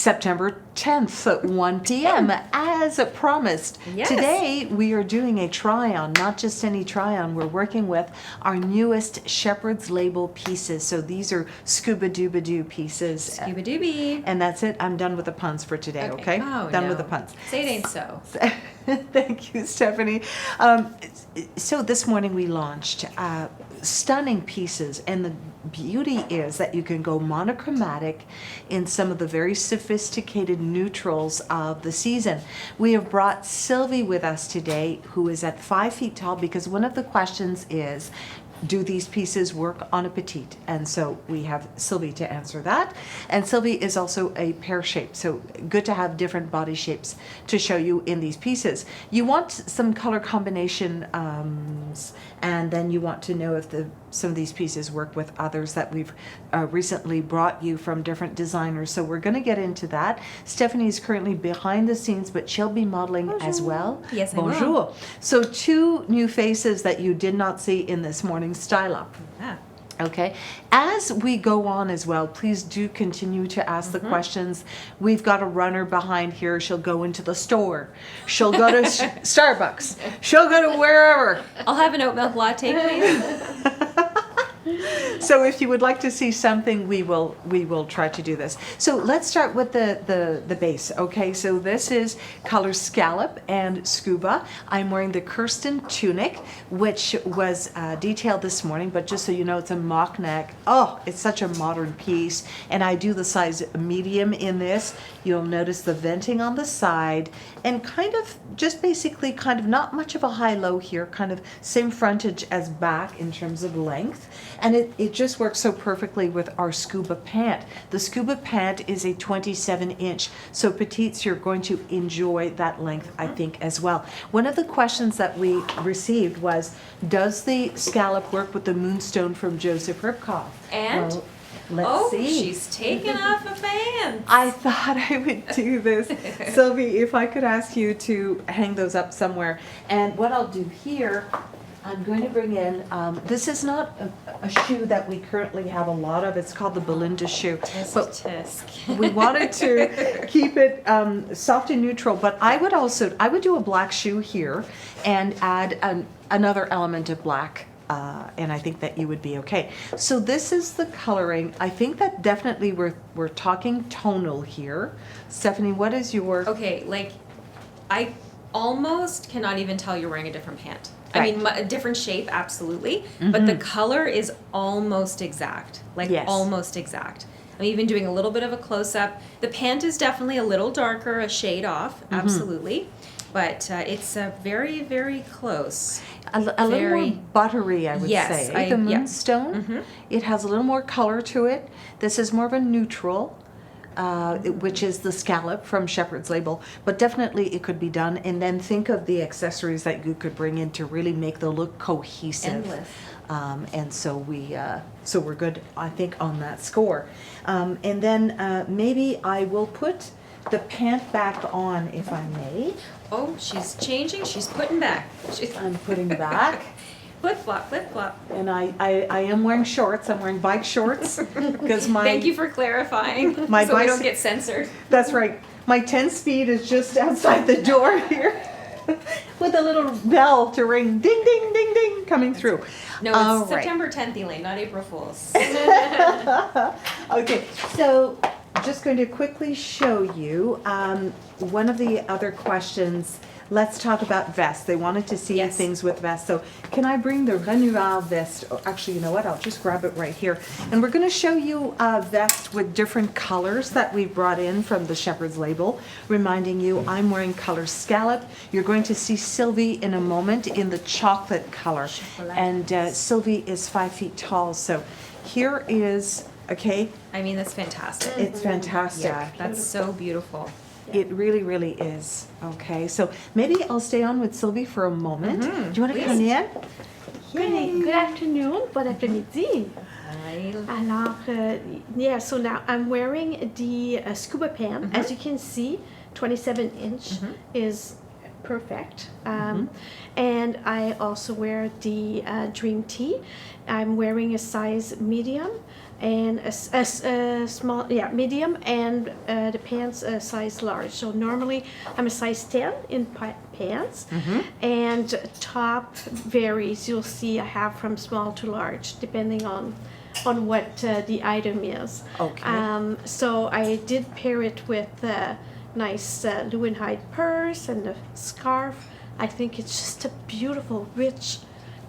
September 10th at 1 p.m. as promised. Yes. Today we are doing a try-on, not just any try-on. We're working with our newest Shepherd's Label pieces. So these are Scuba Dooba Doo pieces. Scuba doobie. And that's it. I'm done with the puns for today, okay? Oh, Done no. with the puns. Say it ain't so. Thank you, Stephanie. So this morning we launched stunning pieces, and the beauty is that you can go monochromatic in some of the very sophisticated neutrals of the season. We have brought Sylvie with us today, who is at 5 feet tall, because one of the questions is, do these pieces work on a petite? And so we have Sylvie to answer that. And Sylvie is also a pear shape, so good to have different body shapes to show you in these pieces. You want some color combination, and then you want to know if some of these pieces work with others that we've recently brought you from different designers. So we're going to get into that. Stephanie is currently behind the scenes, but she'll be modeling as well. Yes, I Bonjour. will. So 2 new faces that you did not see in this morning's Style Up. Yeah. Okay. As we go on as well, please do continue to ask the questions. We've got a runner behind here. She'll go into the store. She'll go to Starbucks. She'll go to wherever. I'll have an oat milk latte, please. So if you would like to see something, we will try to do this. So let's start with the base. Okay, so this is color Scallop and Scuba. I'm wearing the Kirsten tunic, which was detailed this morning, but just so you know, it's a mock neck. Oh, it's such a modern piece, and I do the size medium in this. You'll notice the venting on the side, and kind of just basically kind of not much of a high-low here, kind of same frontage as back in terms of length. And it just works so perfectly with our Scuba pant. The Scuba pant is a 27-inch, so petites, you're going to enjoy that length, I think, as well. One of the questions that we received was, does the scallop work with the Moonstone from Joseph Ripkoff? And? Well, let's see. She's taken off a fan. I thought I would do this. Sylvie, if I could ask you to hang those up somewhere. And what I'll do here, I'm going to bring in, this is not a shoe that we currently have a lot of. It's called the Belinda shoe. But Tisk. we wanted to keep it soft and neutral, but I would do a black shoe here and add another element of black. And I think that you would be okay. So this is the coloring. I think that definitely we're talking tonal here. Stephanie, what is your... Okay, like, I almost cannot even tell you're wearing a different pant. Right. I mean, a different shape, absolutely, but the color is almost exact. Like, Yes. almost exact. I'm even doing a little bit of a close-up. The pant is definitely a little darker, a shade off, absolutely. But it's very, very close. A little more buttery, I would Yes, say. The Moonstone, it has a little more color to it. This is more of a neutral, which is the Scallop from Shepherd's Label. But definitely it could be done. And then think of the accessories that you could bring in to really make the look cohesive. Endless. And so we're good, I think, on that score. And then maybe I will put the pant back on, if I may. Oh, she's changing. She's putting back. I'm putting back. Flip flop, flip flop. And I am wearing shorts. I'm wearing bike shorts because my... Thank you for clarifying. My so we don't bicy- get censored. That's right. My 10 speed is just outside the door here with a little bell to ring, ding, ding, ding, ding, coming through. No, it's All right. September 10th, Elaine, not April Fool's. Okay, so just going to quickly show you one of the other questions. Let's talk about vests. They wanted to see Yes. things with vests. So can I bring the Renouard vest? Oh, actually, you know what? I'll just grab it right here. And we're going to show you a vest with different colors that we brought in from the Shepherd's Label. Reminding you, I'm wearing color Scallop. You're going to see Sylvie in a moment in the chocolate color. Chocolate. And Sylvie is 5 feet tall. So here is, okay, I mean, that's fantastic. it's fantastic. Yeah, that's so beautiful. It really, really is. Okay, so maybe I'll stay on with Sylvie for a moment. Do you want to come in? Good afternoon, bon après-midi. Hi. Alors, yeah, so now I'm wearing the Scuba pant. As you can see, 27-inch is perfect. And I also wear the Dream Tee. I'm wearing a size medium. and a small, medium, and the pants a size large. So normally I'm a size 10 in pants, and top varies. You'll see I have from small to large depending on what the item is. Okay. So I did pair it with a nice Lewinhide purse and a scarf. I think it's just a beautiful, rich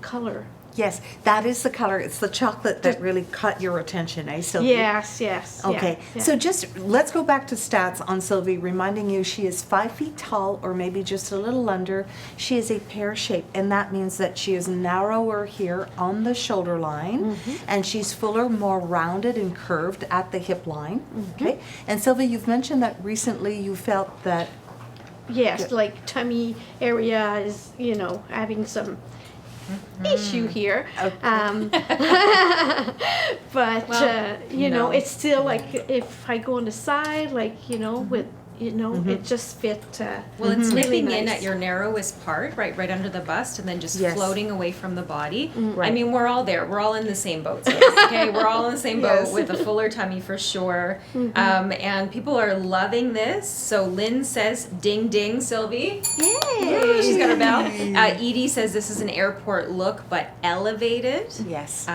color. Yes, that is the color. It's the chocolate that really caught your attention, eh, Sylvie? Yes. Okay, yeah. so just let's go back to stats on Sylvie, reminding you she is 5 feet tall or maybe just a little under. She is a pear shape, and that means that she is narrower here on the shoulder line, and she's fuller, more rounded and curved at the hip line. Okay, and Sylvie, you've mentioned that recently you felt that. Yes, like tummy area is, having some issue here. But, no. it's still like if I go on the side, like, with, it just fit Well, it's really nipping in nice. at your narrowest part, right under the bust, and then just Yes. floating away from the body. Right. I mean, we're all there. We're all in the same boat. Okay, we're all in the same boat Yes. with a fuller tummy for sure. And people are loving this. So Lynn says, "Ding ding, Sylvie." Yay! She's got her bell. Edie says this is an airport look, but elevated. Yes.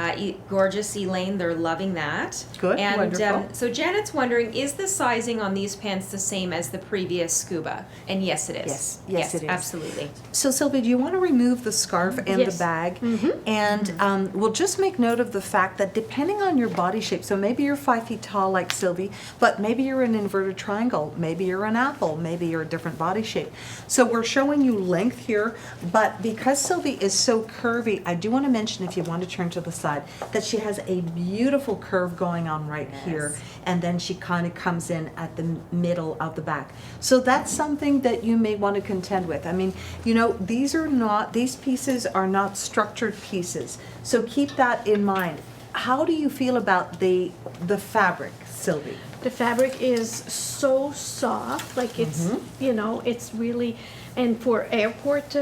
Gorgeous Elaine, they're loving that. Good, And wonderful. so Janet's wondering, is the sizing on these pants the same as the previous Scuba? And yes, it is. Yes, it is. Absolutely. So Sylvie, do you want to remove the scarf and Yes. the bag? And we'll just make note of the fact that depending on your body shape, so maybe you're 5 feet tall like Sylvie, but maybe you're an inverted triangle, maybe you're an apple, maybe you're a different body shape. So we're showing you length here, but because Sylvie is so curvy, I do want to mention, if you want to turn to the side, that she has a beautiful curve going on right here, and then she kind of comes in at the middle of the back. So that's something that you may want to contend with. I mean, these pieces are not structured pieces. So keep that in mind. How do you feel about the fabric, Sylvie? The fabric is so soft, like it's, it's really, and for airport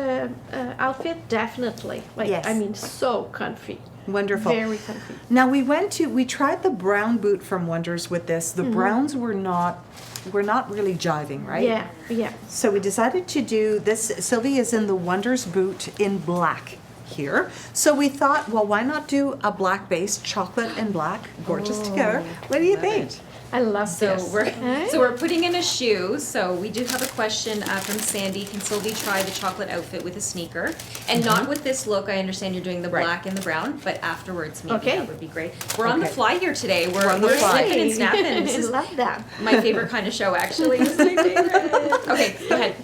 outfit, definitely. Like, Yes. I mean, so comfy. Wonderful. Very comfy. Now we tried the brown boot from Wonders with this. The browns were not really jiving, right? Yeah. So we decided to do this. Sylvie is in the Wonders boot in black here. So we thought, well, why not do a black base, chocolate and black, gorgeous together. What do you think? I love So this. we're putting in a shoe. So we do have a question from Sandy. Can Sylvie try the chocolate outfit with a sneaker? And not with this look. I understand you're doing the Right. black and the brown, but afterwards maybe Okay. that would be great. We're on the Okay. fly here today. We're on the We're fly. snipping and snapping. This I is love that. my favorite kind of show, actually. This is my favorite. Okay, go ahead.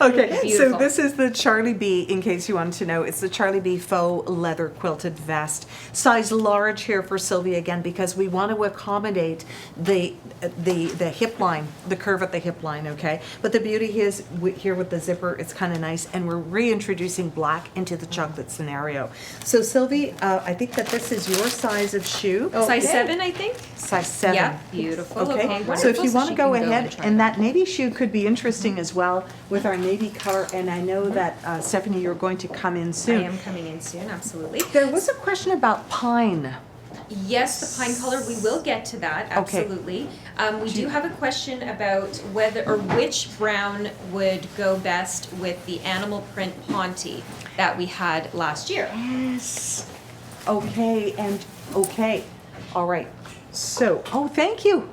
Okay, so Beautiful. this is the Charlie B, in case you wanted to know. It's the Charlie B faux leather quilted vest. Size large here for Sylvia again, because we want to accommodate the hip line, the curve at the hip line, okay? But the beauty is here with the zipper, it's kind of nice, and we're reintroducing black into the chocolate scenario. So Sylvie, I think that this is your size of shoe. Size Okay. 7, I think. Size 7. Yeah, beautiful. Okay, wonderful. so if you want she to go can ahead, try and that navy shoe could be interesting as well with our navy color, and I know that Stephanie, you're going to come in I soon. am coming in soon, absolutely. There was a question about pine. Yes, the pine color, we will get to that, Okay. absolutely. We do have a question about whether or which brown would go best with the animal print Ponte that we had last year. Yes. Okay, okay. All right. So, thank you.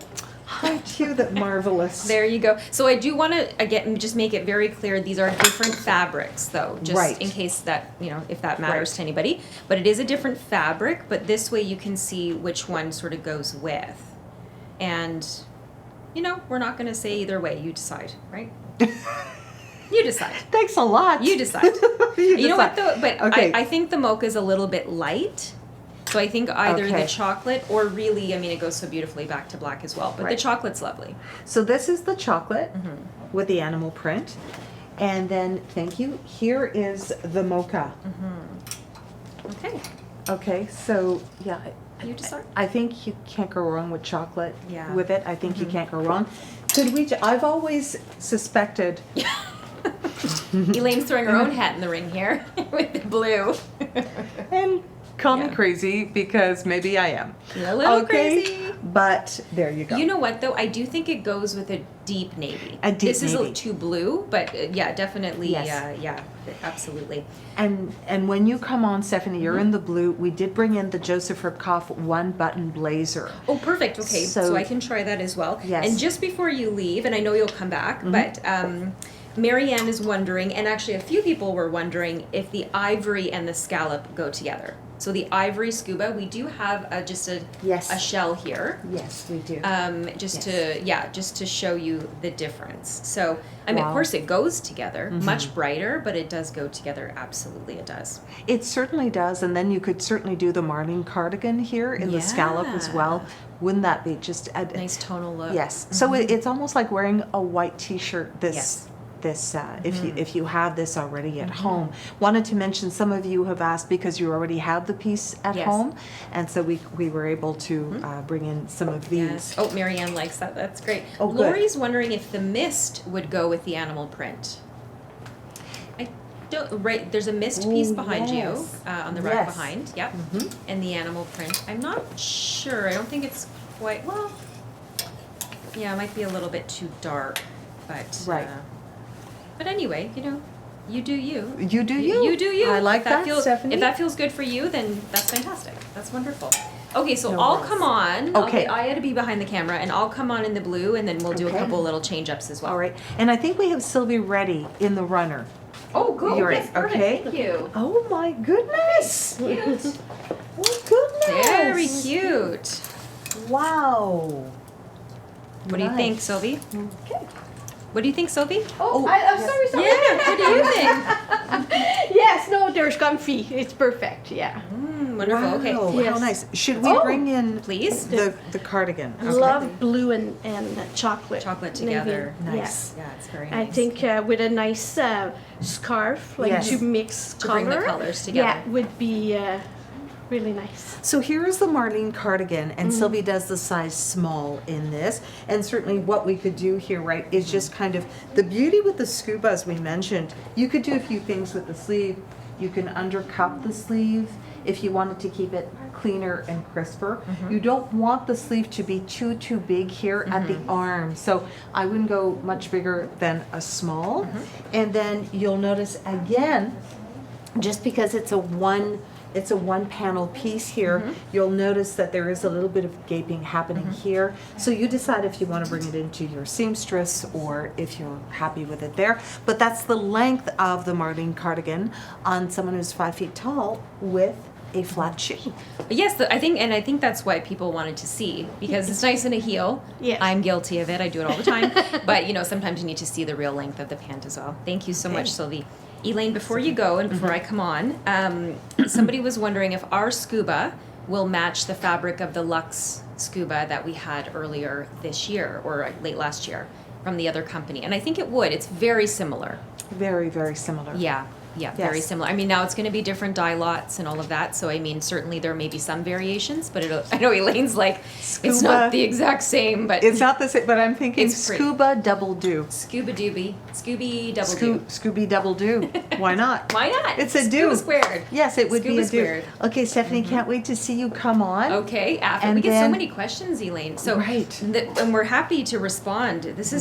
Aren't you that marvelous? There you go. So I do want to, again, just make it very clear, these are different fabrics, though, just Right. in case that, if that matters Right. to anybody. But it is a different fabric, but this way you can see which one sort of goes with. And, we're not going to say either way. You decide, right? You decide. Thanks a lot. You decide. You know what, decide. though? But Okay. I think the mocha is a little bit light. So I think either Okay. the chocolate or really, it goes so beautifully back to black as well. But the Right. chocolate's lovely. So this is the chocolate Mm-hmm. with the animal print. And then, thank you, here is the mocha. Okay. Okay, so, yeah. You decide. I think you can't go wrong with chocolate Yeah. with it. I think you can't go wrong. Could we, I've always suspected, Elaine's throwing her own hat in the ring here with the blue. and Call me Yeah. crazy because maybe I am. A little Okay? crazy. But there you go. You know what though? I do think it goes with a deep navy. A deep this navy. is too blue, but yeah, definitely. Yes. Yeah, absolutely. And when you come on, Stephanie, you're in the blue. We did bring in the Joseph Ribkoff one button blazer. Oh, perfect. Okay, so So- I can try that as well. Yes. And just before you leave, and I know you'll come back, but Marianne is wondering, and actually a few people were wondering, if the ivory and the scallop go together. So the ivory scuba, we do have just a Yes. shell here. Yes, we do. Just to show you the difference. So I mean, Wow. of course, it goes together, much brighter, but it does go together. Absolutely, it does. It certainly does, and then you could certainly do the marlene cardigan here in the scallop as well. Wouldn't that be just a Nice tonal look. Yes. So it's almost like wearing a white T-shirt. Yes. If you have this already at home. Wanted to mention, some of you have asked because you already have the piece at Yes. home, and so we were able to bring in some of these. Yes. Oh, Marianne likes that. That's great. Oh, good. Lori's wondering if the mist would go with the animal print. I don't. Right. There's a mist piece behind you on the rack Yes. behind. Yep. Mhm. And the animal print. I'm not sure. I don't think it's quite. Well. Yeah, it might be a little bit too dark, but. Right. But anyway, you do you. You do you. You do you. I like If that, feels, Stephanie. If that feels good for you, then that's fantastic. That's wonderful. Okay, so No I'll worries. come on. Okay. I had to be behind the camera, and I'll come on in the blue, and then we'll do a Okay. couple little change-ups as well. All right, and I think we have Sylvie ready in the runner. Oh, good. You're Yes, in, perfect. okay? Thank you. Oh my goodness! Cute. Oh goodness! Very cute. Wow. What do you think, Nice. Sylvie? Okay. What do you think, Sylvie? Oh, yes. sorry. Yeah, what do you think? Yes, no, there's comfy. It's perfect. Yeah. Wonderful. Wow, Okay. how Yes. nice. Should we Oh. bring in Please. the cardigan? I love blue and chocolate. Chocolate navy. together. Nice. Yeah, it's very I nice. think with a nice scarf, like Yes. to mix To color. bring the colors together. Yeah, would be really nice. So here is the Marlene cardigan, and Sylvie does the size small in this. And certainly what we could do here, right, is just kind of, the beauty with the scuba, as we mentioned, you could do a few things with the sleeve. You can undercup the sleeve if you wanted to keep it cleaner and crisper. You don't want the sleeve to be too big here at the arm. So I wouldn't go much bigger than a small. And then you'll notice again, just because it's a one panel piece here, you'll notice that there is a little bit of gaping happening here. So you decide if you want to bring it into your seamstress or if you're happy with it there. But that's the length of the Marlene cardigan on someone who's 5 feet tall with a flat shoe. Yes, I think that's why people wanted to see, because it's nice in a heel. Yes. I'm guilty of it. I do it all the time. But sometimes you need to see the real length of the pant as well. Thank you so much, Sylvie. Elaine, before you go and before I come on, somebody was wondering if our scuba will match the fabric of the Luxe scuba that we had earlier this year or late last year from the other company. And I think it would. It's very similar. Very, very similar. Yeah, very Yes. similar. I mean, now it's going to be different dye lots and all of that. So, I mean, certainly there may be some variations, but I know Elaine's like, it's Scuba. not the exact same, but It's not the same, but I'm thinking It's pretty. scuba double do. Scuba Doobie, Scooby Double Do. Scooby double do. Why not? Why not? It's a Scuba do. squared. Yes, it would be Scuba a do. squared. Okay, Stephanie, can't wait to see you come on. Okay, after And we get so then- many questions, Elaine. So, Right. and we're happy to respond. This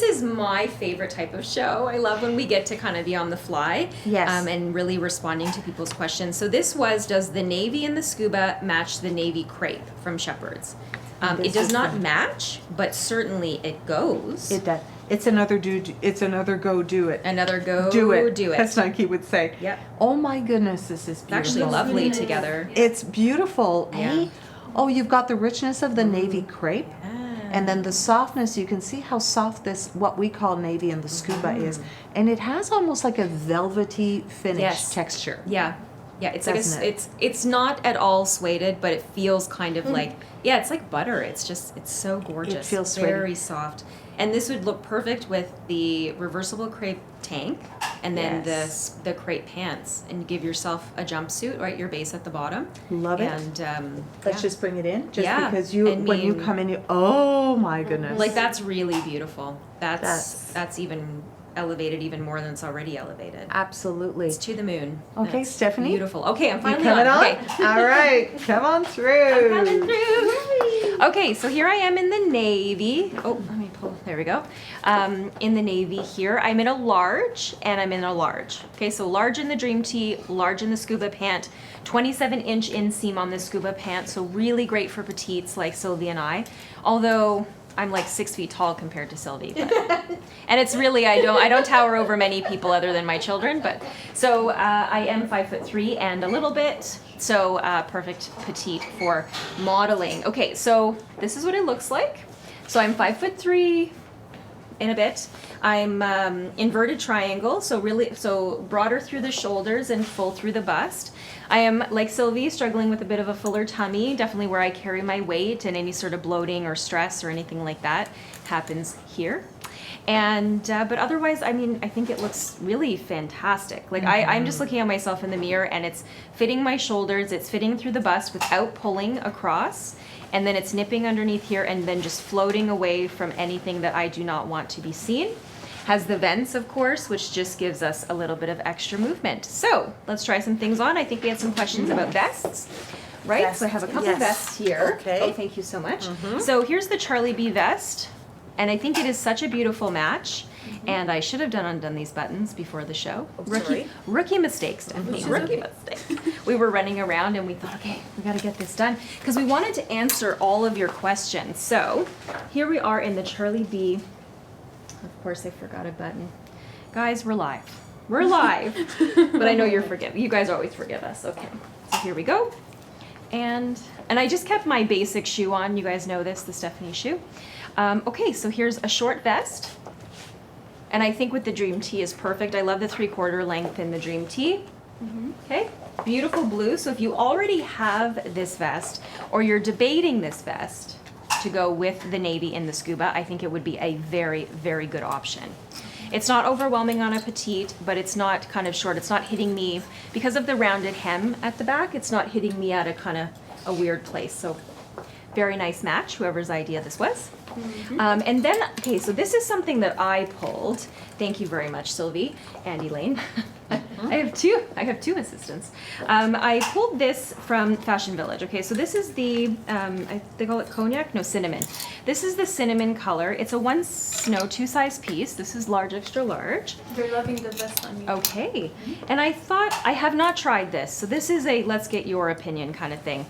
is my favorite type of show. I love when we get to kind of be on the fly. Yes. And really responding to people's questions. So this was, does the navy and the scuba match the navy crepe from Shepherd's? It This does is not the- match, but certainly it goes. It does. It's another do. It's another go do it. Another go do it. do it. As Nike would say. Yep. Oh my goodness, this is It's beautiful. actually lovely really nice. together. It's beautiful, Yeah. eh? Oh, you've got the richness of the navy crepe. Ah. And then the softness, you can see how soft this, what we call navy and the scuba is. And it has almost like a velvety finish Yes. texture. Yeah. Yeah, it's like Doesn't it? it's not at all suede, but it feels kind of like it's like butter. It's so gorgeous. feels very soft. And this would look perfect with the reversible crepe tank and then Yes. the crepe pants, and give yourself a jumpsuit, right? Your base at the bottom. Love it. And Let's just bring it in, just Yeah, because you, I when you mean- come in, you, oh my goodness. like that's really beautiful. That's- That's even elevated even more than it's already elevated. Absolutely. It's to the moon. Okay, That's Stephanie? Beautiful. Okay, I'm You finally coming on? Okay. All right, come on through. I'm coming through. Okay, so here I am in the navy. Oh, let me pull. There we go. In the navy here, I'm in a large and I'm in a large. Okay, so large in the Dream Tee, large in the Scuba pant, 27-inch inseam on the Scuba pant, so really great for petites like Sylvie and I. Although I'm like 6 feet tall compared to Sylvie, but, and it's really I don't tower over many people other than my children. But so I am 5'3" and a little bit, so perfect petite for modeling. Okay, so this is what it looks like. So I'm 5'3" in a bit. I'm inverted triangle, so broader through the shoulders and full through the bust. I am, like Sylvie, struggling with a bit of a fuller tummy, definitely where I carry my weight, and any sort of bloating or stress or anything like that happens here. And but otherwise, I mean, I think it looks really fantastic. Like I'm just looking at myself in the mirror, and it's fitting my shoulders, it's fitting through the bust without pulling across, and then it's nipping underneath here and then just floating away from anything that I do not want to be seen. Has the vents, of course, which just gives us a little bit of extra movement. So let's try some things on. I think we had some questions about vests, right? Vests, So I have a couple yes. vests here. Okay. Oh, thank you so much. So here's the Charlie B vest, and I think it is such a beautiful match. And I should have undone these buttons before the show. sorry. Rookie mistake, Stephanie. Rookie mistake. We were running around and we thought, okay, we got to get this done because we wanted to answer all of your questions. So here we are in the Charlie B. Of course, I forgot a button. Guys, we're live. We're live. But I know you're forgiven. You guys always forgive us. Okay. So here we go. And I just kept my basic shoe on. You guys know this, the Stephanie shoe. Okay, so here's a short vest. And I think with the Dream Tee is perfect. I love the 3/4 length in the Dream Tee. Okay, beautiful blue. So if you already have this vest or you're debating this vest to go with the navy in the Scuba, I think it would be a very, very good option. It's not overwhelming on a petite, but it's not kind of short. It's not hitting me, because of the rounded hem at the back, it's not hitting me at a kind of a weird place. So very nice match, whoever's idea this was. And then, okay, so this is something that I pulled. Thank you very much, Sylvie and Elaine. I have two assistants. I pulled this from Fashion Village. Okay, so this is the, they call it cognac? No, cinnamon. This is the cinnamon color. It's a 2-size piece. This is large, extra large. They're loving the vest on you. Okay, and I thought, I have not tried this. So this is a let's get your opinion kind of thing.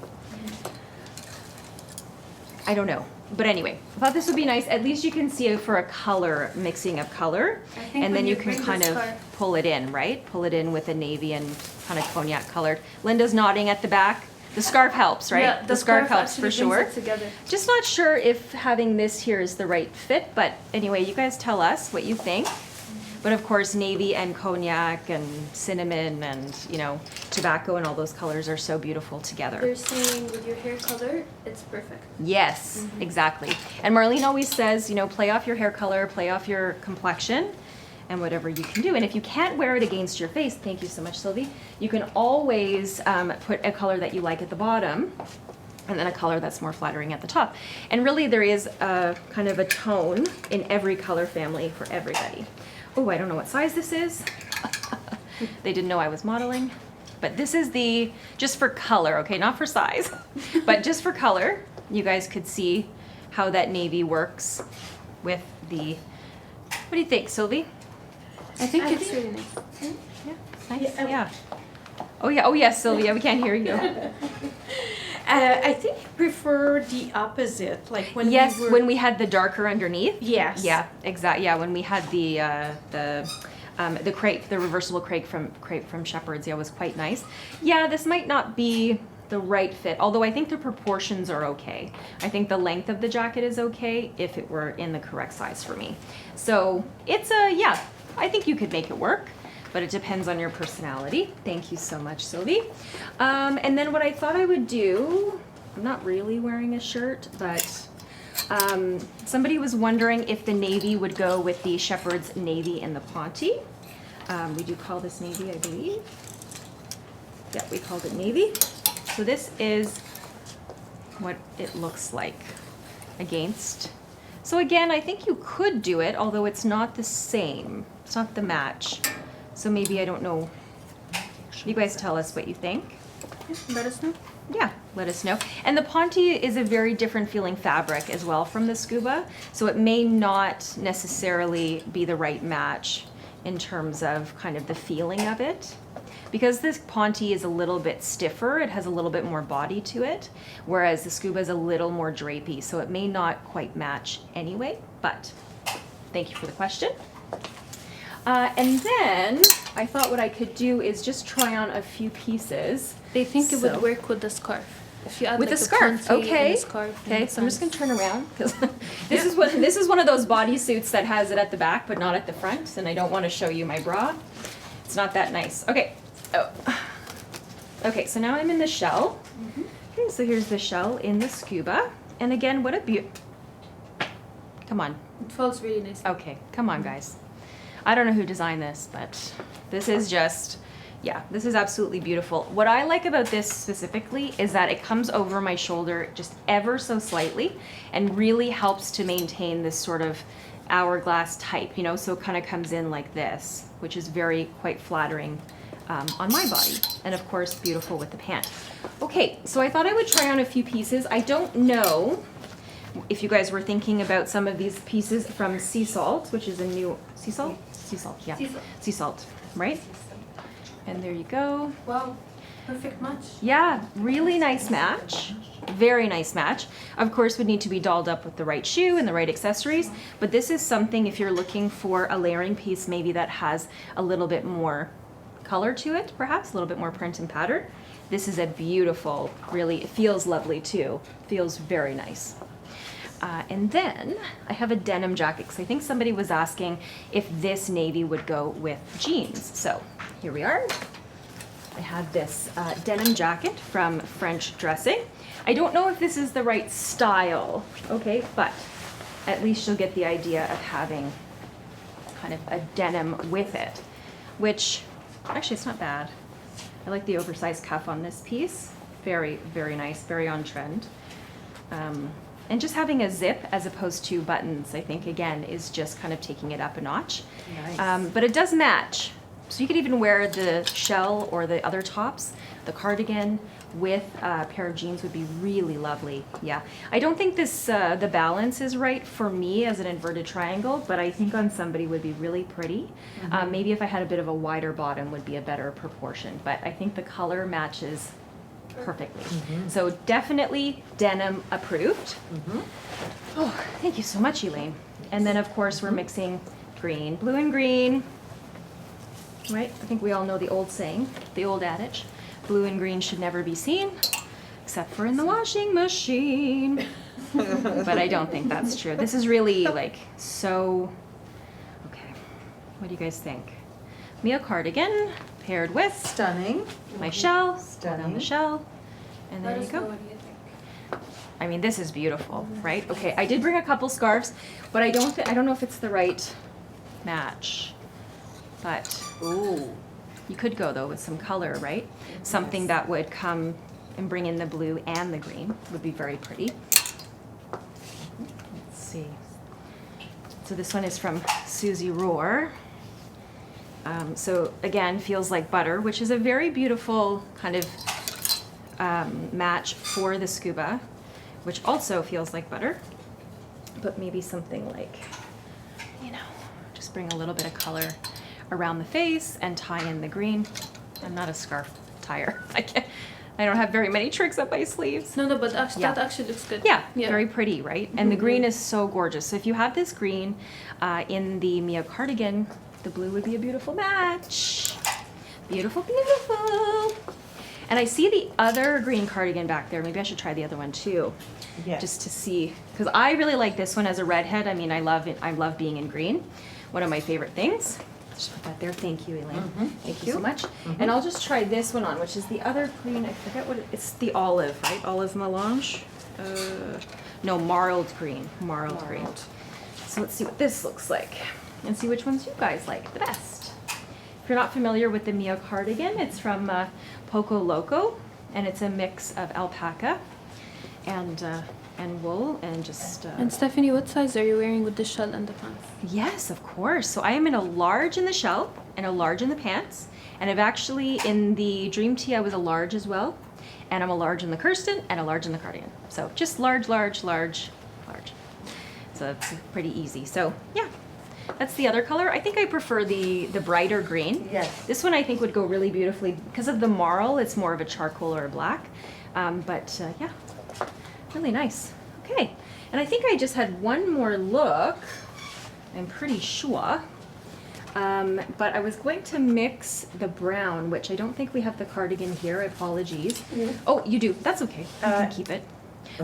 I don't know. But anyway, I thought this would be nice. At least you can see it for a color, mixing of color. I think And then when you you can bring kind the of scarf- pull it in, right? Pull it in with a navy and kind of cognac colored. Linda's nodding at the back. The scarf helps, right? Yeah, the scarf helps for actually brings sure. it together. Just not sure if having this here is the right fit, but anyway, you guys tell us what you think. But of course, navy and cognac and cinnamon and, you know, tobacco and all those colors are so beautiful together. They're saying with your hair color, it's perfect. Yes, exactly. And Marlene always says, you know, play off your hair color, play off your complexion, and whatever you can do. And if you can't wear it against your face, thank you so much, Sylvie, you can always put a color that you like at the bottom, and then a color that's more flattering at the top. And really there is a kind of a tone in every color family for everybody. Oh, I don't know what size this is. They didn't know I was modeling. But this is the, just for color, okay, not for size, but just for color, you guys could see how that navy works with the, what do you think, Sylvie? I think I it's think- really nice. Yeah, nice, Yeah, yeah. Oh yes, Sylvia, we can't hear you. I think I prefer the opposite, like when Yes, we were, when we had the darker underneath. yes, Yeah, exactly. Yeah, when we had the crepe, the reversible crepe from Shepherd's, yeah, was quite nice. Yeah, this might not be the right fit, although I think the proportions are okay. I think the length of the jacket is okay if it were in the correct size for me. So it's yeah, I think you could make it work, but it depends on your personality. Thank you so much, Sylvie. And then what I thought I would do, I'm not really wearing a shirt, but somebody was wondering if the navy would go with the Shepherd's navy and the Ponte. We do call this navy, I believe. Yeah, we called it navy. So this is what it looks like against. So again, I think you could do it, although it's not the same. It's not the match. So maybe, I don't know. You guys tell us what you think. Let us know. Yeah, let us know. And the Ponte is a very different feeling fabric as well from the Scuba, so it may not necessarily be the right match in terms of kind of the feeling of it. Because this Ponte is a little bit stiffer, it has a little bit more body to it, whereas the Scuba is a little more drapey, so it may not quite match anyway, but thank you for the question. And then I thought what I could do is just try on a few pieces. They think it So- would work with the scarf. If you add With like the scarf, ponte and okay. the scarf and Okay, the so I'm just gonna pants. turn around because this is one of those bodysuits that has it at the back but not at the front, and I don't want to show you my bra. It's not that nice. Okay. Oh. Okay, so now I'm in the shell. Okay, so here's the shell in the Scuba, and again, what a beaut. Come on. It falls really nice. Okay, come on, guys. I don't know who designed this, but this is just, yeah, this is absolutely beautiful. What I like about this specifically is that it comes over my shoulder just ever so slightly and really helps to maintain this sort of hourglass type, you know, so it kind of comes in like this, which is very quite flattering on my body, and of course beautiful with the pant. Okay, so I thought I would try on a few pieces. I don't know if you guys were thinking about some of these pieces from Sea Salt, which is a new Sea Salt, yeah, Sea Salt. Sea Salt, right? And there you go. Wow, perfect match. Yeah, really nice match. Very nice match. Of course, would need to be dolled up with the right shoe and the right accessories, but this is something if you're looking for a layering piece maybe that has a little bit more color to it, perhaps, a little bit more print and pattern. This is a beautiful, really, it feels lovely too. Feels very nice. And then I have a denim jacket because I think somebody was asking if this navy would go with jeans. So here we are. I have this denim jacket from French Dressing. I don't know if this is the right style, okay, but at least you'll get the idea of having kind of a denim with it, which actually it's not bad. I like the oversized cuff on this piece. Very, very nice, very on trend. And just having a zip as opposed to buttons, I think, again, is just kind of taking it up a notch. Nice. But it does match. So you could even wear the shell or the other tops, the cardigan, with a pair of jeans would be really lovely. Yeah. I don't think this, the balance is right for me as an inverted triangle, but I think on somebody would be really pretty. Maybe if I had a bit of a wider bottom would be a better proportion, but I think the color matches perfectly. So definitely denim approved. Oh, thank you so much, Elaine. And then of course we're mixing green, blue and green. Right? I think we all know the old saying, the old adage. Blue and green should never be seen, except for in the washing machine. But I don't think that's true. This is really like so, okay. What do you guys think? Mia cardigan paired with Stunning. my shell, pull down Stunning. the shell, and there Let you us know go. what you think. I mean, this is beautiful, right? Okay, I did bring a couple scarves, but I don't know if it's the right match. But Ooh. you could go though with some color, right? Something that would come and bring in the blue and the green would be very pretty. Let's see. So this one is from Susie Rohr. So again, feels like butter, which is a very beautiful kind of match for the Scuba, which also feels like butter, but maybe something like, you know, just bring a little bit of color around the face and tie in the green. I'm not a scarf tire. I don't have very many tricks up my sleeves. No, but actually, Yeah. that actually looks good. Yeah, very pretty, right? And the green is so gorgeous. So if you have this green in the Mia cardigan, the blue would be a beautiful match. Beautiful, beautiful. And I see the other green cardigan back there. Maybe I should try the other one too, Yes. just to see. Because I really like this one as a redhead. I mean, I love it. I love being in green. One of my favorite things. Just put that there. Thank you, Elaine. Thank you so much. And I'll just try this one on, which is the other green. I forget what it's the olive, right? Olive melange. No, marled green. Marled green. So let's see what this looks like and see which ones you guys like the best. If you're not familiar with the Mia cardigan, it's from Poco Loco, and it's a mix of alpaca and and wool and just. And Stephanie, what size are you wearing with the shell and the pants? Yes, of course. So I am in a large in the shell and a large in the pants. And I've actually, in the Dream Tee, I was a large as well. And I'm a large in the Kirsten and a large in the cardigan. So just large, large, large, large. So it's pretty easy. So yeah, that's the other color. I think I prefer the brighter green. Yes. This one I think would go really beautifully. Because of the marl, it's more of a charcoal or a black. Yeah, really nice. Okay, and I think I just had one more look. I'm pretty sure. But I was going to mix the brown, which I don't think we have the cardigan here. Apologies. Oh, you do. That's okay. You can keep it.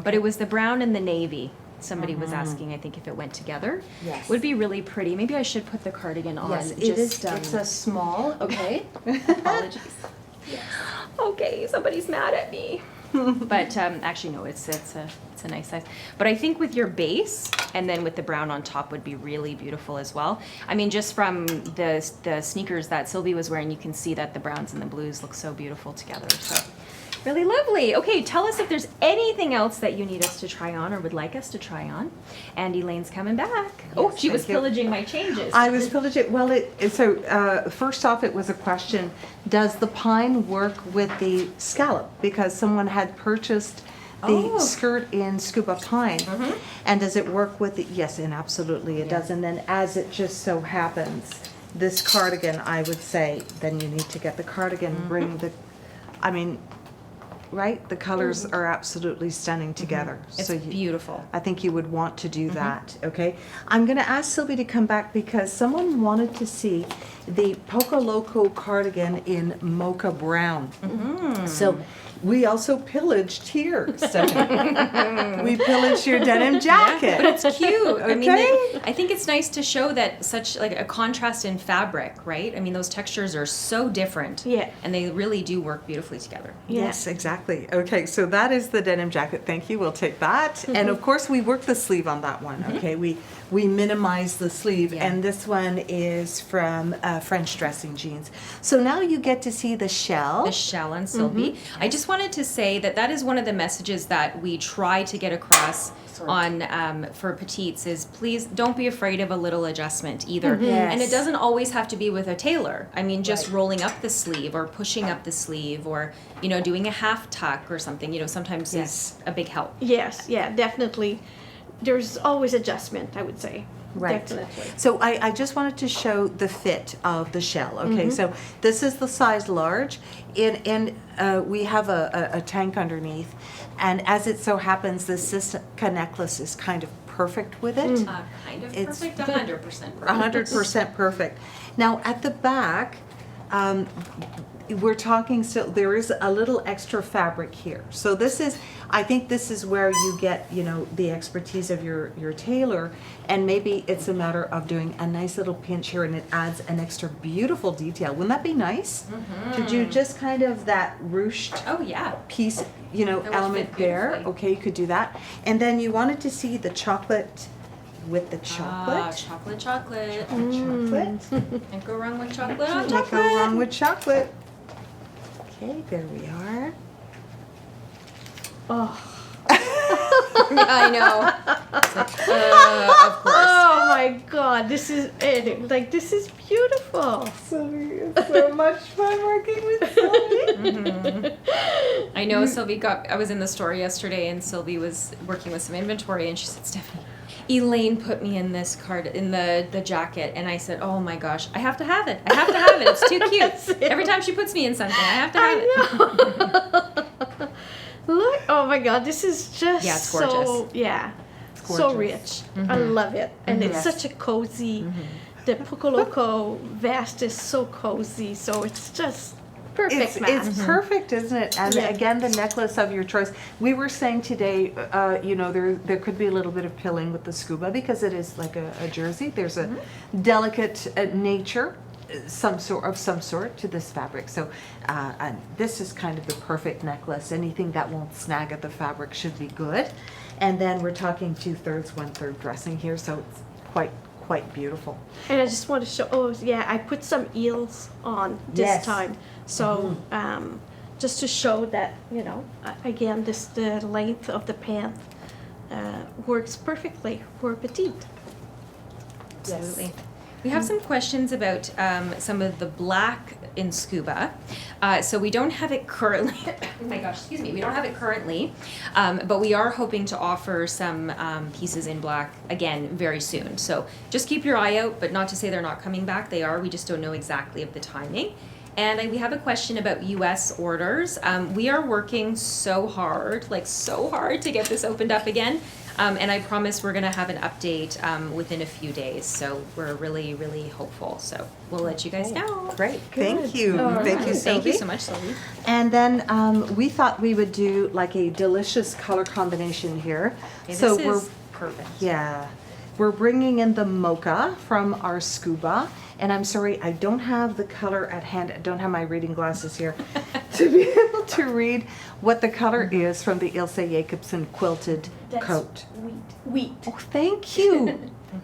But it was the brown and the navy. Somebody was asking, I think, if it went together. Yes. Would be really pretty. Maybe I should put the cardigan on. Yes, it is. It's a small. Okay. Apologies. Okay, somebody's mad at me. But actually, no, it's a nice size. But I think with your base and then with the brown on top would be really beautiful as well. I mean, just from the sneakers that Sylvie was wearing, you can see that the browns and the blues look so beautiful together. So really lovely. Okay, tell us if there's anything else that you need us to try on or would like us to try on. And Elaine's coming back. Oh, she was thank you. pillaging my changes. I was pillaging. Well, first off, it was a question: does the pine work with the scallop? Because someone had purchased the skirt in Scuba Pine, and does it work with it? Yes, and absolutely it does. And then, as it just so happens, this cardigan, I would say, then you need to get the cardigan. Bring the, I mean, right? The colors are absolutely stunning together. It's So beautiful. I think you would want to do that, okay? I'm gonna ask Sylvie to come back because someone wanted to see the Poco Loco cardigan in mocha brown. So we also pillaged here, Stephanie. We pillaged your denim jacket. But it's cute. I mean, Okay. I think it's nice to show that such like a contrast in fabric, right? I mean, those textures are so different. Yeah. And they really do work beautifully together. Yes, exactly. Okay, so that is the denim jacket. Thank you. We'll take that. And of course, we work the sleeve on that one. Okay, we minimize the sleeve, Yeah. and this one is from French dressing jeans. So now you get to see the shell. The shell on Sylvie. I just wanted to say that is one of the messages that we try to get across on for petites is please don't be afraid of a little adjustment either. Yes. And it doesn't always have to be with a tailor. I mean, just rolling up the sleeve or pushing up the sleeve or, doing a half tuck or something, sometimes is a big help. Yes, yeah, definitely. There's always adjustment, I would say. Right. Definitely. So I just wanted to show the fit of the shell. Okay, so this is the size large, and we have a tank underneath, and as it so happens, this Siska necklace is kind of perfect with it. Kind of It's perfect, 100% perfect. 100% perfect. Now at the back, we're talking still, there is a little extra fabric here. So I think this is where you get, the expertise of your tailor, and maybe it's a matter of doing a nice little pinch here and it adds an extra beautiful detail. Wouldn't that be nice? To do just kind of that ruched Oh, yeah. piece, would element fit there. beautifully. Okay, you could do that. And then you wanted to see the chocolate with the chocolate. Chocolate. Chocolate. Can't go wrong with chocolate on Can't chocolate. go wrong with chocolate. Okay, there we are. Oh. I know. It's like, of course. Oh my God, this is beautiful. Sylvie, it's so much fun working with Sylvie. I know Sylvie I was in the store yesterday and Sylvie was working with some inventory and she said, Stephanie, Elaine put me in this in the jacket, and I said, oh my gosh, I have to have it. I have to have it. It's too cute. Every time she puts me in something, I have to have it. Look, oh my God, this is just Yeah, it's gorgeous. So rich. I love it, and it's such a cozy. The Poco Loco vest is so cozy, so it's just perfect match. It's perfect, isn't it? And Yeah. again, the necklace of your choice. We were saying today, there could be a little bit of pilling with the Scuba because it is like a jersey. There's a delicate nature, some sort to this fabric. So, and this is kind of the perfect necklace. Anything that won't snag at the fabric should be good. And then we're talking 2/3, 1/3 dressing here, so it's quite beautiful. And I just want to show. Oh yeah, I put some eels on this Yes. time, so just to show that again, the length of the pant works perfectly for petite. Absolutely. We have some questions about some of the black in Scuba. So we don't have it currently. Oh my gosh, excuse me. We don't have it currently, but we are hoping to offer some pieces in black again very soon. So just keep your eye out, but not to say they're not coming back. They are. We just don't know exactly of the timing. And we have a question about U.S. orders. We are working so hard to get this opened up again. And I promise we're going to have an update within a few days. So we're really, really hopeful. So we'll let you guys know. Great. Thank you. Thank you, Sylvie. Thank you so much, Sylvie. And then we thought we would do like a delicious color combination here. Okay, So this is perfect. Yeah. We're bringing in the mocha from our Scuba. And I'm sorry, I don't have the color at hand. I don't have my reading glasses here to be able to read what the color is from the Ilse Jacobsen quilted coat. Wheat. Oh, thank you.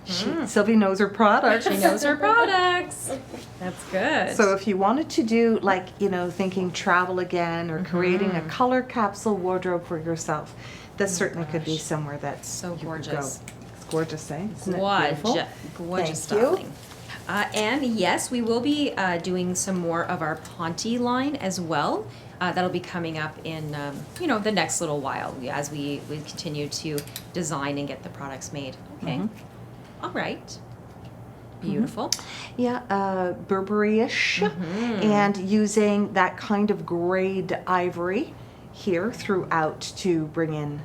Sylvie knows her product. She knows her products. That's good. So if you wanted to do like, thinking travel again or creating a color capsule wardrobe for yourself, this certainly could be somewhere that's So you could gorgeous. go. It's gorgeous, eh? Isn't it beautiful? Gorgeous, Thank you. darling. And yes, we will be doing some more of our Ponte line as well. That'll be coming up in, the next little while as we continue to design and get the products made. Okay. All right. Beautiful. Yeah, Burberry-ish, and using that kind of grayed ivory here throughout to bring in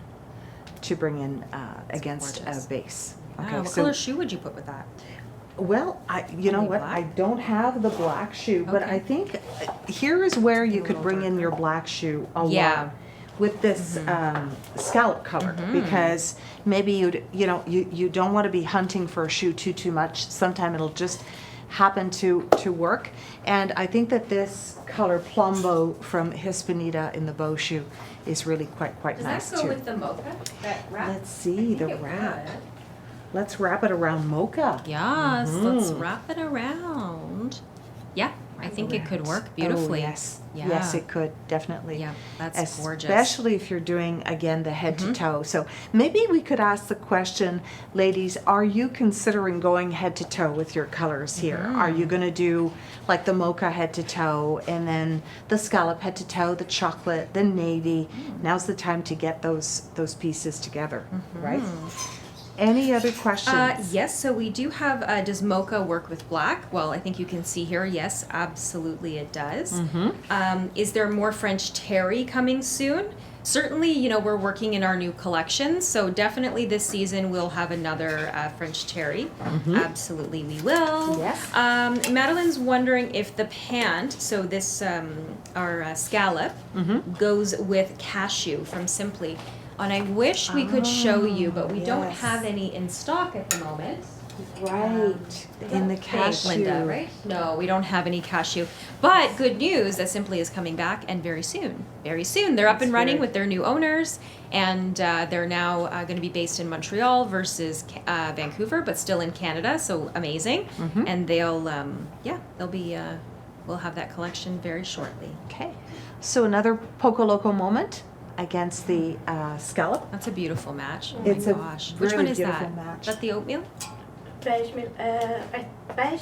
against gorgeous. a base. Wow, what color shoe would you put with that? Well, you know what? black? I don't have the black shoe, but Okay. I think here is where you could bring in your black shoe a Yeah. lot with this scallop color, because maybe you don't want to be hunting for a shoe too much. Sometime it'll just happen to work, and I think that this color Plumbo from Hispanita in the bow shoe is really quite nice too. the mocha? That wrap? Let's see the wrap. Let's wrap it around mocha. Yes, let's wrap it around. Yeah, I think it could work beautifully. Oh, yes. Yeah. Yes, it could, definitely. Yeah, that's gorgeous. Especially if you're doing, again, the head to toe. So maybe we could ask the question, ladies, are you considering going head to toe with your colors here? Are you going to do like the mocha head to toe and then the scallop head to toe, the chocolate, the navy? Now's the time to get those pieces together, right? Any other questions? Yes, so we do have, does mocha work with black? Well, I think you can see here, yes, absolutely it does. Is there more French terry coming soon? Certainly, we're working in our new collection, so definitely this season we'll have another French terry. Absolutely we will. Yes. Madeline's wondering if the pant, so this, our scallop, goes with cashew from Simply. And I wish we could show you, but we don't yes. have any in stock at the moment. Right. In the cashew. Linda, right? No, we don't have any cashew. But good news that Simply is coming back, and very soon. Very soon. They're up and running with their new owners, and they're now going to be based in Montreal versus Vancouver, but still in Canada, so amazing. And they'll be, we'll have that collection very shortly. Okay. So another Poco Loco moment against the scallop. That's a beautiful match. Oh It's my a gosh. really Which one is beautiful that? match. Is that the oatmeal? Beige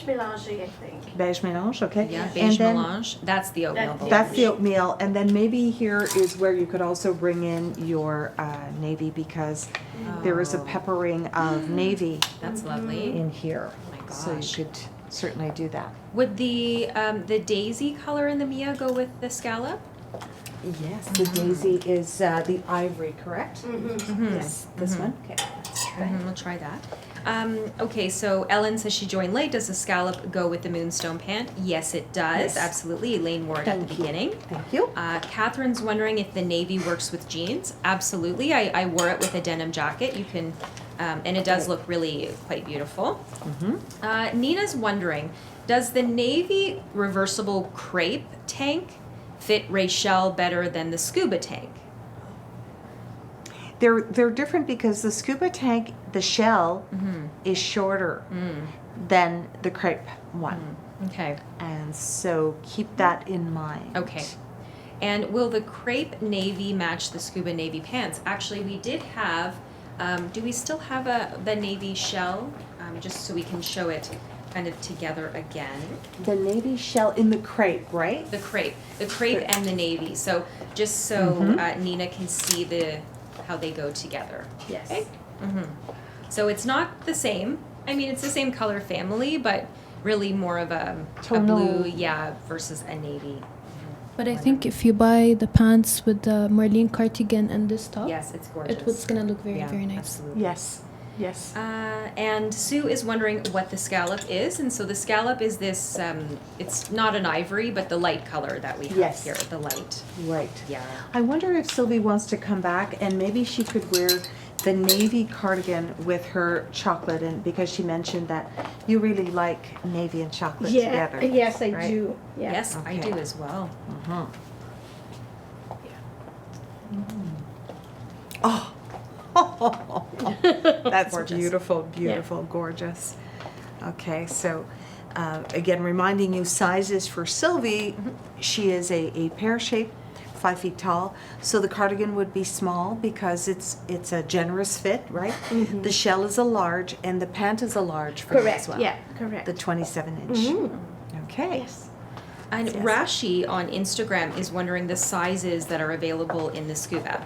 mélange, I think. Beige mélange, okay. Yeah, And beige then melange. That's the oatmeal. that's the oatmeal, and then maybe here is where you could also bring in your navy, because there is a peppering of navy That's lovely. in here. Oh my So you gosh. could certainly do that. Would the daisy color in the Mia go with the scallop? Yes, the daisy is the ivory, correct? Yes, this one. Okay. We'll try that. Okay, so Ellen says she joined late. Does the scallop go with the moonstone pant? Yes, it does. Yes. Absolutely. Elaine wore it at the Thank you. beginning. Thank you. Catherine's wondering if the navy works with jeans. Absolutely. I wore it with a denim jacket. You can, and it does look really quite beautiful. Nina's wondering, does the navy reversible crepe tank fit Rachel better than the scuba tank? They're different because the scuba tank, the shell is shorter than the crepe one. Okay. And so keep that in mind. Okay. And will the crepe navy match the scuba navy pants? Actually, we did have Do we still have the navy shell? Just so we can show it kind of together again. The navy shell in the crepe, right? The crepe and the navy. So just so Nina can see how they go together. Yes. Okay? So it's not the same. I mean, it's the same color family, but really more of a Tonal. blue, versus a navy. But I think if you buy the pants with the Marlene cardigan and this top, Yes, it's gorgeous. it's gonna look very, Yeah, very nice. Absolutely. Yes. Yes. And Sue is wondering what the scallop is, and so the scallop is this. It's not an ivory, but the light color that we have Yes. here. The light. Right. Yeah. I wonder if Sylvie wants to come back and maybe she could wear the navy cardigan with her chocolate, and because she mentioned that you really like navy and chocolate Yeah, together. yes, I right? do. Yeah. Yes, I Okay. do as well. Uh-huh. Oh. That's Gorgeous. beautiful, beautiful, gorgeous. Okay, so again, reminding you sizes for Sylvie, she is a pear shape, 5 feet tall. So the cardigan would be small because it's a generous fit, right? The shell is a large and the pant is a large for you Correct. as well. Yeah, correct. The 27-inch. Okay. Yes. And Yes. Rashi on Instagram is wondering the sizes that are available in the Scuba.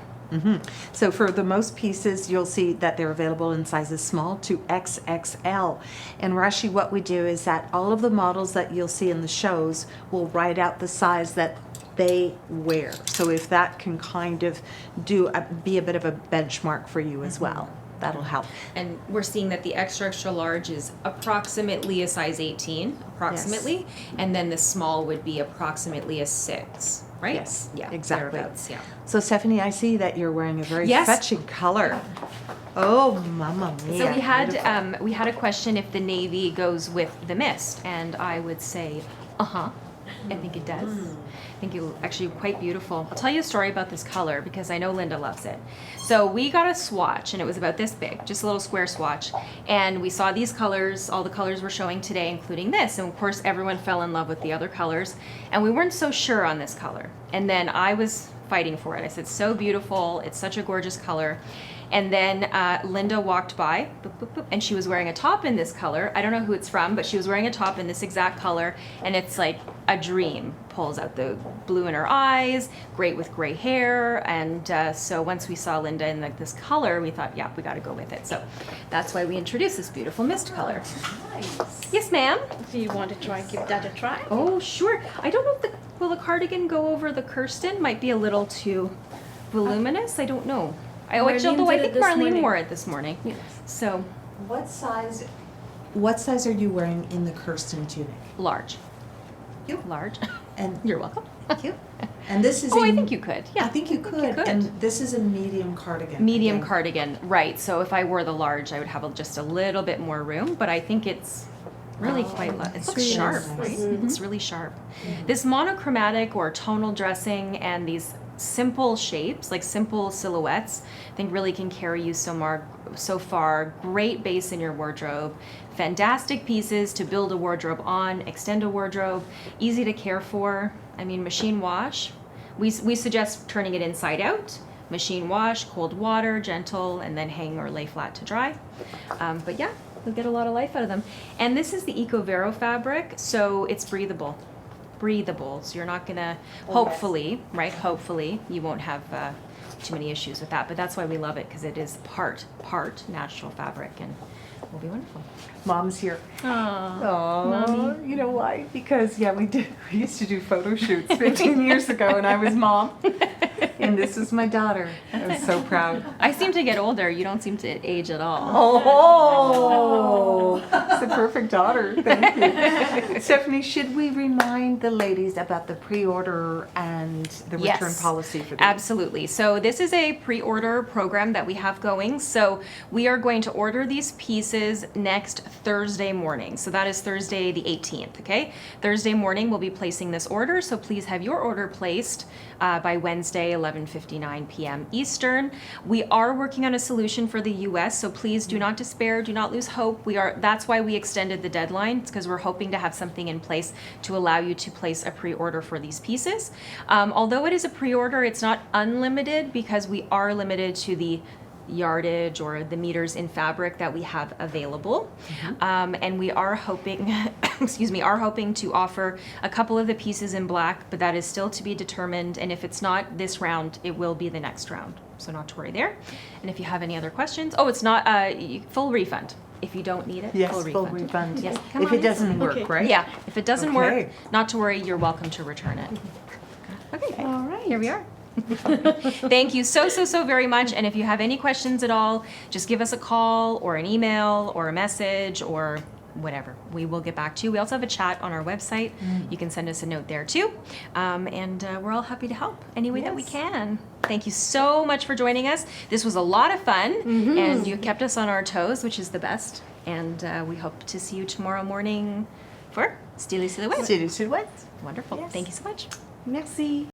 So for the most pieces, you'll see that they're available in sizes small to XXL. And Rashi, what we do is that all of the models that you'll see in the shows will write out the size that they wear. So if that can kind of be a bit of a benchmark for you as well, that'll help. And we're seeing that the extra extra large is approximately a size 18, approximately, and then the small would be approximately a 6, right? Yes, Yeah, exactly. thereabouts, yeah. So Stephanie, I see that you're wearing a very Yes. fetching color. Oh, mamma mia. So Beautiful. we had a question if the navy goes with the mist, and I would say, I think it does. I think it's actually quite beautiful. I'll tell you a story about this color because I know Linda loves it. So we got a swatch and it was about this big, just a little square swatch. And we saw these colors, all the colors we're showing today, including this. And of course, everyone fell in love with the other colors. And we weren't so sure on this color. And then I was fighting for it. I said, so beautiful. It's such a gorgeous color. And then Linda walked by, boop, boop, boop, and she was wearing a top in this color. I don't know who it's from, but she was wearing a top in this exact color, and it's like a dream. Pulls out the blue in her eyes, great with gray hair, and so once we saw Linda in this color, we thought, yeah, we got to go with it. So that's why we introduced this beautiful mist color. Nice. Yes, ma'am. Do you want to try and give that a try? Oh, sure. I don't know if will the cardigan go over the Kirsten? Might be a little too voluminous. I don't know. Marlene Although I did it think this Marlene morning. wore it this morning. Yes. So What size are you wearing in the Kirsten tunic? large. You. Large. And You're welcome. Thank you. And this is Oh, a- I think you could. Yeah. I think you could. could. And this is a medium cardigan. Medium Again. cardigan, right. So if I wore the large, I would have just a little bit more room, but I think it's really quite, it looks really sharp, nice. right? It's really sharp. This monochromatic or tonal dressing and these simple shapes, like simple silhouettes, I think really can carry you so far. Great base in your wardrobe. Fantastic pieces to build a wardrobe on, extend a wardrobe, easy to care for. I mean, machine wash. We suggest turning it inside out. Machine wash, cold water, gentle, and then hang or lay flat to dry. But yeah, you'll get a lot of life out of them. And this is the Eco Vero fabric, so it's breathable. So you're not gonna, hopefully, right, hopefully, you won't have too many issues with that. But that's why we love it, because it is part natural fabric, and will be wonderful. Mom's here. Aww. Oh, Mommy. you know why? Because we used to do photo shoots 15 years ago, and I was mom, and this is my daughter. I was so proud. I seem to get older. You don't seem to age at all. Oh, it's the perfect daughter. Thank you. Stephanie, should we remind the ladies about the pre-order and the return Yes. policy for these? Absolutely. So this is a pre-order program that we have going. So we are going to order these pieces next Thursday morning. So that is Thursday the 18th, okay? Thursday morning we'll be placing this order, so please have your order placed by Wednesday, 11:59 p.m. Eastern. We are working on a solution for the US, so please do not despair, do not lose hope. That's why we extended the deadline. It's because we're hoping to have something in place to allow you to place a pre-order for these pieces. Although it is a pre-order, it's not unlimited because we are limited to the yardage or the meters in fabric that we have available. And we are hoping, are hoping to offer a couple of the pieces in black, but that is still to be determined. And if it's not this round, it will be the next round. So not to worry there. And if you have any other questions, it's not full refund. If you don't need it, Yes, full full refund. refund. Yes. If it doesn't work, Okay. right? Yeah, if it doesn't Okay. work, not to worry, you're welcome to return it. Okay, All right. here we are. Thank you so very much. And if you have any questions at all, just give us a call or an email or a message or whatever. We will get back to you. We also have a chat on our website. You can send us a note there too. And we're all happy to help any way that we Yes. can. Thank you so much for joining us. This was a lot of fun and you kept us on our toes, which is the best. And we hope to see you tomorrow morning for Stili Silhouette. City Silhouette. Wonderful. Yes. Thank you so much. Merci.